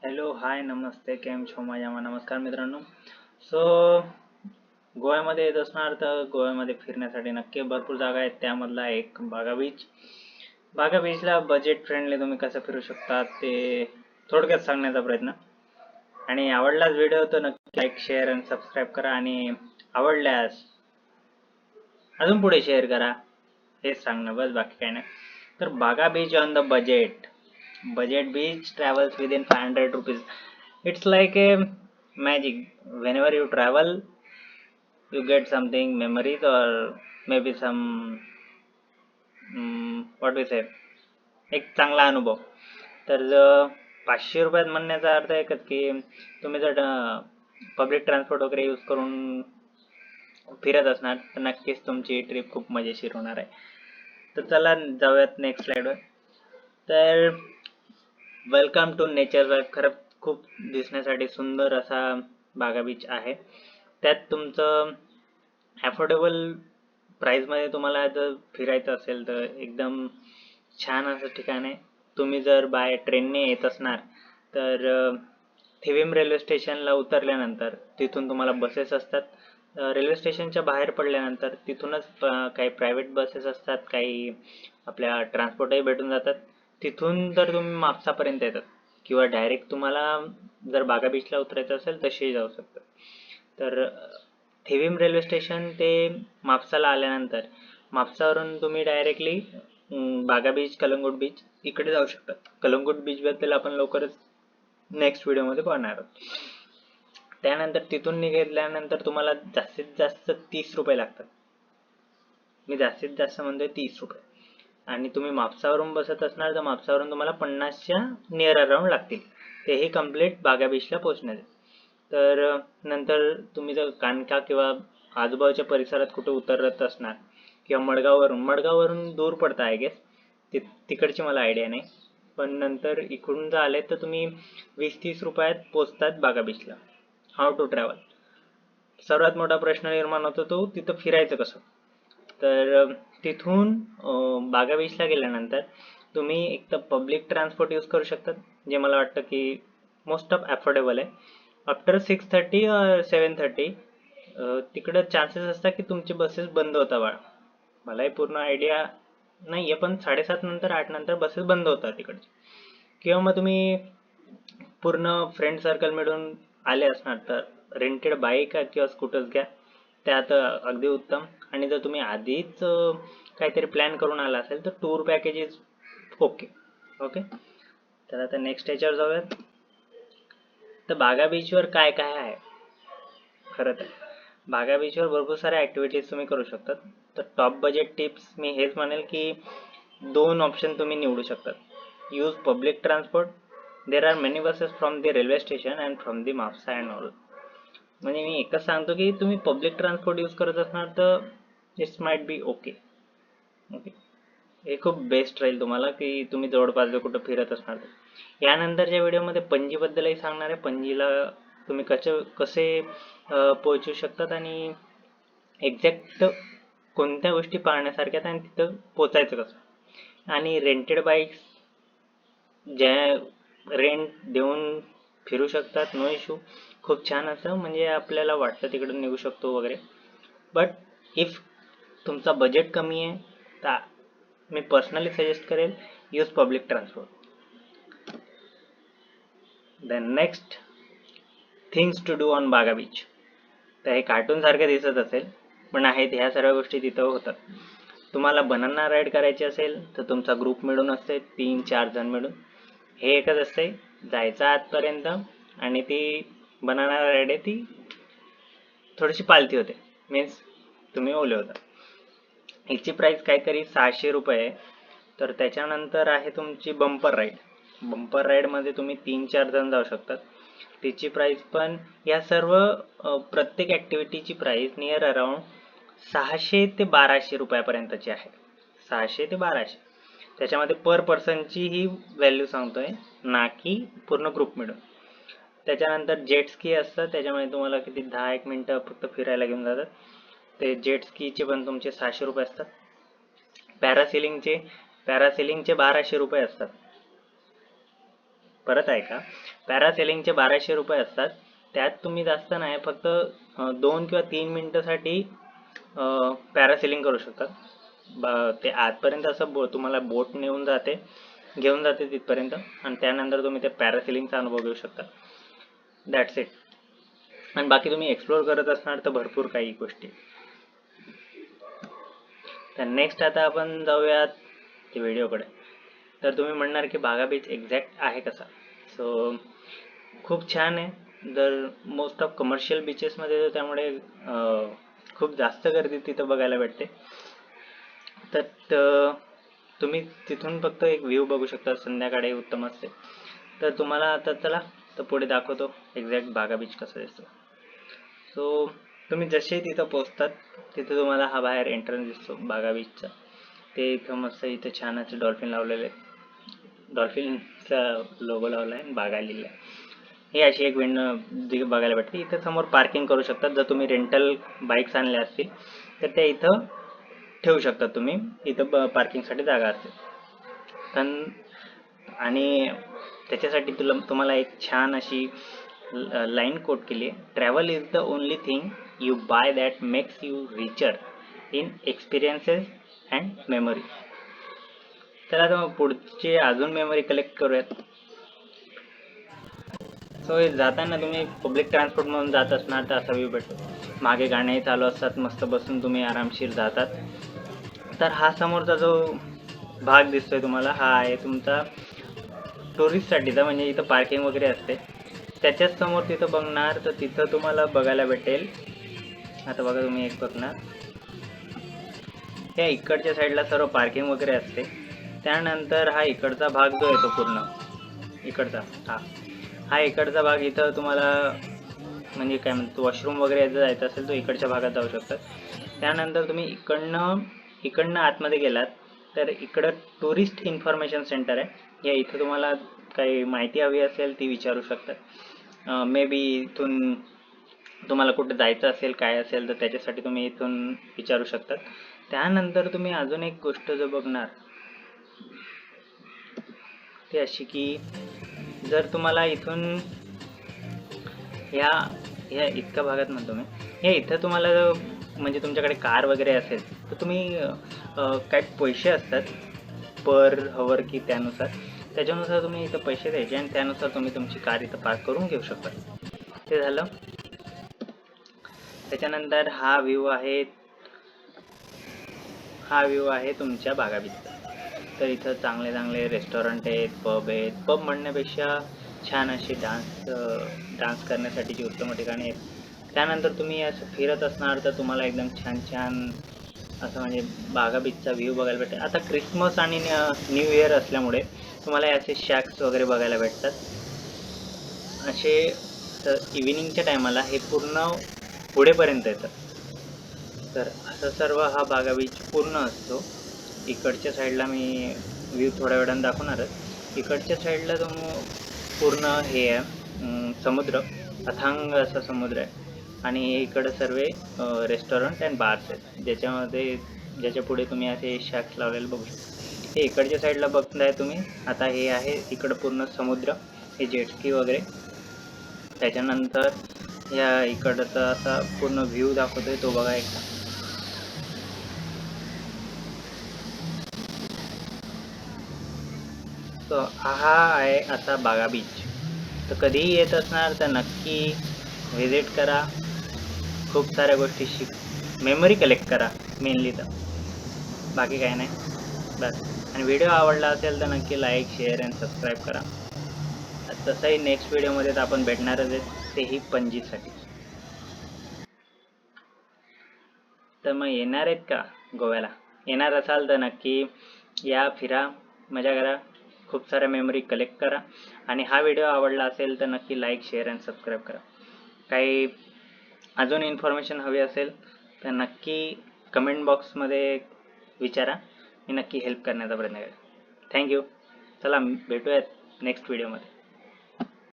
Hello, हाय, नमस्ते, केम छो माझ्या नमस्कार मित्रांनो. सो गोव्यामध्ये येत असणार तर गोव्यामध्ये फिरण्यासाठी नक्की भरपूर जागा आहेत. त्यामधला एक बागा बीच. बागा बीचला बजेट फ्रेंडली तुम्ही कसं फिरू शकता ते थोडक्यात सांगण्याचा प्रयत्न. आणि आवडलाच व्हिडिओ तर नक्की लाईक शेअर आणि सबस्क्राईब करा. आणि आवडल्यास अजून पुढे शेअर करा. हेच सांगणं बस, बाकी काही नाही. तर बागा beach on the budget. Budget beach travels within 500 rupees. It's like a magic. Whenever you travel, you get something memories or maybe some what we say, एक चांगला अनुभव. तर 500 रुपयात म्हणण्याचा अर्थ एकच की तुम्ही जर पब्लिक ट्रान्सपोर्ट वगैरे यूज करून फिरत असणार तर नक्कीच तुमची ट्रिप खूप मजेशीर होणार आहे. तर चला जाऊयात नेक्स्ट स्लाइडवर. तर वेलकम टू नेचर वाईफ. खरं खूप दिसण्यासाठी सुंदर असा बागा बीच आहे. त्यात तुमचं ॲफोर्डेबल प्राईजमध्ये तुम्हाला जर फिरायचं असेल तर एकदम छान असं ठिकाण आहे. तुम्ही जर बाय ट्रेनने येत असणार तर थिविम रेल्वे स्टेशनला उतरल्यानंतर तिथून तुम्हाला बसेस असतात. रेल्वे स्टेशनच्या बाहेर पडल्यानंतर तिथूनच काही प्रायव्हेट बसेस असतात, काही आपल्या ट्रान्सपोर्टही भेटून जातात. तिथून जर तुम्ही म्हापसापर्यंत येतात किंवा डायरेक्ट तुम्हाला जर बागा बीचला उतरायचं असेल तसेही जाऊ शकतात. तर थिविम रेल्वे स्टेशन ते म्हापसाला आल्यानंतर म्हापसावरून तुम्ही डायरेक्टली बागा बीच, कलंगूट बीच इकडे जाऊ शकतात. कलंगूट बीचबद्दल आपण लवकरच नेक्स्ट व्हिडिओमध्ये पाहणार आहोत. त्यानंतर तिथून निघाल्यानंतर तुम्हाला जास्तीत जास्त 30 रुपये लागतात. मी जास्तीत जास्त म्हणतोय 30 रुपये. आणि तुम्ही म्हापसावरून बसत असणार तर म्हापसावरून तुम्हाला 50च्या नियर अराउंड लागतील, तेही कम्प्लीट बागा बीचला पोहोचण्याचे. तर नंतर तुम्ही जर कानका किंवा आजूबाजूच्या परिसरात कुठे उतरत असणार किंवा मडगाववरून दूर पडतं आय गेस, तिकडची मला आयडिया नाही. पण नंतर इकडून जर आले तर तुम्ही 20-30 रुपयात पोचतात बागा बीचला. How to travel. सर्वात मोठा प्रश्न निर्माण होतो तो तिथं फिरायचं कसं. तर तिथून बागा बीचला गेल्यानंतर तुम्ही एक तर पब्लिक ट्रान्सपोर्ट यूज करू शकतात, जे मला वाटतं की मोस्ट ऑफ अफोर्डेबल आहे. आफ्टर 6:30 or 7:30 तिकडं चान्सेस असतात की तुमचे बसेस बंद होतात बाळा. मलाही पूर्ण आयडिया नाही आहे, पण 7:30 नंतर 8 नंतर बसेस बंद होतात तिकडचे. किंवा मग तुम्ही पूर्ण फ्रेंड सर्कल मिळून आले असणार तर रेंटेड बाईक किंवा स्कूटर्स घ्या, त्यात अगदी उत्तम. आणि जर तुम्ही आधीच काहीतरी प्लॅन करून आला असेल तर टूर पॅकेजेस ओके. ओके, तर आता नेक्स्ट याच्यावर जाऊयात. तर बागा बीचवर काय काय आहे. खरं तर बागा बीचवर भरपूर साऱ्या ॲक्टिव्हिटीज तुम्ही करू शकतात. तर टॉप बजेट टिप्स मी हेच म्हणेल की 2 ऑप्शन तुम्ही निवडू शकतात. Use public transport. There are many buses from the railway station and from the Mapusa and all. म्हणजे मी एकच सांगतो की तुम्ही पब्लिक ट्रान्सपोर्ट यूज करत असणार तर it's might be okay. Okay, हे खूप बेस्ट राहील तुम्हाला की तुम्ही जवळपास जर कुठं फिरत असणार तर. यानंतरच्या व्हिडिओमध्ये पणजीबद्दलही सांगणार आहे. पणजीला तुम्ही कसे पोहोचू शकतात आणि एक्झॅक्ट कोणत्या गोष्टी पाहण्यासारख्या आणि तिथं पोचायचं कसं. आणि रेंटेड बाईक्स ज्या रेंट देऊन फिरू शकतात, नो इश्यू. खूप छान असं म्हणजे आपल्याला वाटतं तिकडून निघू शकतो वगैरे. बट इफ तुमचा बजेट कमी आहे तर मी पर्सनली सजेस्ट करेल use public transport. The next things to do on Baga beach. तर हे कार्टून सारखं दिसत असेल पण आहेत, ह्या सर्व गोष्टी तिथं होतात. तुम्हाला बनाना राईड करायची असेल तर तुमचा ग्रुप मिळून असते, 3-4 जण मिळून. हे एकच असते, जायचं आतपर्यंत आणि ती बनाना राईड आहे ती थोडीशी पालती होते, मीन्स तुम्ही ओले होता. हिची प्राईस काहीतरी 600 रुपये आहे. तर त्याच्यानंतर आहे तुमची बंपर राईड. बंपर राईडमध्ये तुम्ही 3-4 जण जाऊ शकतात. तिची प्राईस पण या सर्व प्रत्येक ॲक्टिव्हिटीची प्राईस नियर अराउंड 600 ते 1200 रुपयापर्यंतची आहे. 600 ते 1200. त्याच्यामध्ये पर पर्सनची ही व्हॅल्यू सांगतोय, ना की पूर्ण ग्रुप मिळून. त्याच्यानंतर जेट स्की असतं, त्याच्यामध्ये तुम्हाला किती 10-1 मिनटं फक्त फिरायला घेऊन जातात. ते जेट स्कीचे पण तुमचे 600 रुपये असतात. पॅरासिलिंगचे 1200 रुपये असतात. परत आहे का, पॅरासेलिंगचे 1200 रुपये असतात. त्यात तुम्ही जास्त नाही, फक्त 2 किंवा 3 मिनिटासाठी पॅरासेलिंग करू शकता. ते आजपर्यंत असं तुम्हाला बोट घेऊन जाते तिथपर्यंत, आणि त्यानंतर तुम्ही ते पॅरासेलिंगचा अनुभव घेऊ शकता. That's it. आणि बाकी तुम्ही एक्सप्लोर करत असणार तर भरपूर काही गोष्टी. तर नेक्स्ट आता आपण जाऊयात ते व्हिडिओकडे. तर तुम्ही म्हणणार की बागा बीच एक्झॅक्ट आहे कसा. सो खूप छान आहे. जर मोस्ट ऑफ कमर्शियल बीचेसमध्ये त्यामुळे खूप जास्त गर्दी तिथं बघायला भेटते. तर तुम्ही तिथून फक्त एक व्ह्यू बघू शकता, संध्याकाळी उत्तम असते. तर तुम्हाला आता चला तर पुढे दाखवतो एक्झॅक्ट बागा बीच कसं दिसतं. सो तुम्ही जसे तिथं पोहोचतात तिथं तुम्हाला हा बाहेर एंट्रन्स दिसतो बागा बीचचा. ते इथं मस्त इथं छान असे डॉल्फिन लावलेले, डॉल्फिनचा लोगो लावला आहे, बागा लिहिला आहे. ही अशी एक विंडो बघायला भेटते. इथं समोर पार्किंग करू शकतात. जर तुम्ही रेंटल बाईक्स आणल्या असतील तर त्या इथं ठेवू शकता तुम्ही. इथं पार्किंगसाठी जागा असते. आणि त्याच्यासाठी तुम्हाला एक छान अशी लाईन कोट केली आहे. Travel is the only thing you buy that makes you richer in experiences and memory. तर आता पुढचे अजून मेमरी कलेक्ट करूयात. सो जाताना तुम्ही पब्लिक ट्रान्सपोर्टमधून जात असणार तर असा व्ह्यू भेटतो. मागे गाणे चालू असतात, मस्त बसून तुम्ही आरामशीर जातात. तर हा समोरचा जो भाग दिसतोय तुम्हाला, हा आहे तुमचा टुरिस्टसाठीचा, म्हणजे इथं पार्किंग वगैरे असते. त्याच्याच समोर तिथं बघणार तर तिथं तुम्हाला बघायला भेटेल. आता बघा तुम्ही एक बघणार, त्या इकडच्या साईडला सर्व पार्किंग वगैरे असते. त्यानंतर हा इकडचा भाग जो येतो पूर्ण इकडचा, हा इकडचा भाग, इथं तुम्हाला म्हणजे काय म्हणतो वॉशरूम वगैरे जर जायचं असेल तर इकडच्या भागात जाऊ शकतात. त्यानंतर तुम्ही इकडनं आतमध्ये गेलात तर इकडं टुरिस्ट इन्फॉर्मेशन सेंटर आहे. या इथं तुम्हाला काही माहिती हवी असेल ती विचारू शकतात. मे बी इथून तुम्हाला कुठे जायचं असेल काय असेल तर त्याच्यासाठी तुम्ही इथून विचारू शकतात. त्यानंतर तुम्ही अजून एक गोष्ट जो बघणार ती अशी की जर तुम्हाला इथून ह्या इतक्या भागात म्हणतो मी, हे इथं तुम्हाला म्हणजे तुमच्याकडे कार वगैरे असेल तर तुम्ही काय पैसे असतात पर हवर की त्याच्यानुसार तुम्ही इथं पैसे द्यायचे आणि त्यानुसार तुम्ही तुमची कार इथं पार्क करून घेऊ शकता. ते झालं. त्याच्यानंतर हा व्ह्यू आहे तुमच्या बागा बीचचा. तर इथं चांगले चांगले रेस्टॉरंट आहेत, पब म्हणण्यापेक्षा छान अशी डान्स करण्यासाठीची उत्तम ठिकाणे आहेत. त्यानंतर तुम्ही असं फिरत असणार तर तुम्हाला एकदम छान असं म्हणजे बागा बीचचा व्ह्यू बघायला भेटेल. आता क्रिसमस आणि न्यू इयर असल्यामुळे तुम्हाला असे शॅक्स वगैरे बघायला भेटतात असे. तर इव्हिनिंगच्या टायमाला हे पूर्ण पुढेपर्यंत येतं. तर असं सर्व हा बागा बीच पूर्ण असतो. इकडच्या साईडला मी व्ह्यू थोड्या वेळानं दाखवणारच. इकडच्या साईडला पूर्ण हे आहे समुद्र, अथांग असा समुद्र आहे. आणि इकडं सर्व रेस्टॉरंट अँड बार्स आहेत ज्याच्या पुढे तुम्ही असे शॅक्स लावलेले बघू शकता. हे इकडच्या साईडला बघताय तुम्ही. आता हे आहे इकडं पूर्ण समुद्र, हे जेटस्की वगैरे. त्याच्यानंतर या इकडचा असा पूर्ण व्ह्यू दाखवतोय तो बघा एकदा. तो हा आहे असा बागा बीच. तर कधीही येत असणार तर नक्की व्हिजिट करा. खूप साऱ्या गोष्टी मेमरी कलेक्ट करा मेनली. तर बाकी काय नाही बस. आणि व्हिडिओ आवडला असेल तर नक्की लाईक, शेअर अँड सबस्क्राईब करा. तसंही नेक्स्ट व्हिडिओमध्ये तर आपण भेटणारच आहेत, तेही पणजीसाठी. तर मग येणार आहेत का गोव्याला? येणार असाल तर नक्की या, फिरा, मजा करा, खूप साऱ्या मेमरी कलेक्ट करा. आणि हा व्हिडिओ आवडला असेल तर नक्की लाईक, शेअर अँड सबस्क्राईब करा. काही अजून इन्फॉर्मेशन हवी असेल तर नक्की कमेंट बॉक्समध्ये विचारा. मी नक्की हेल्प करण्याचा प्रयत्न करेन. थँक्यू. चला भेटूयात नेक्स्ट व्हिडिओमध्ये.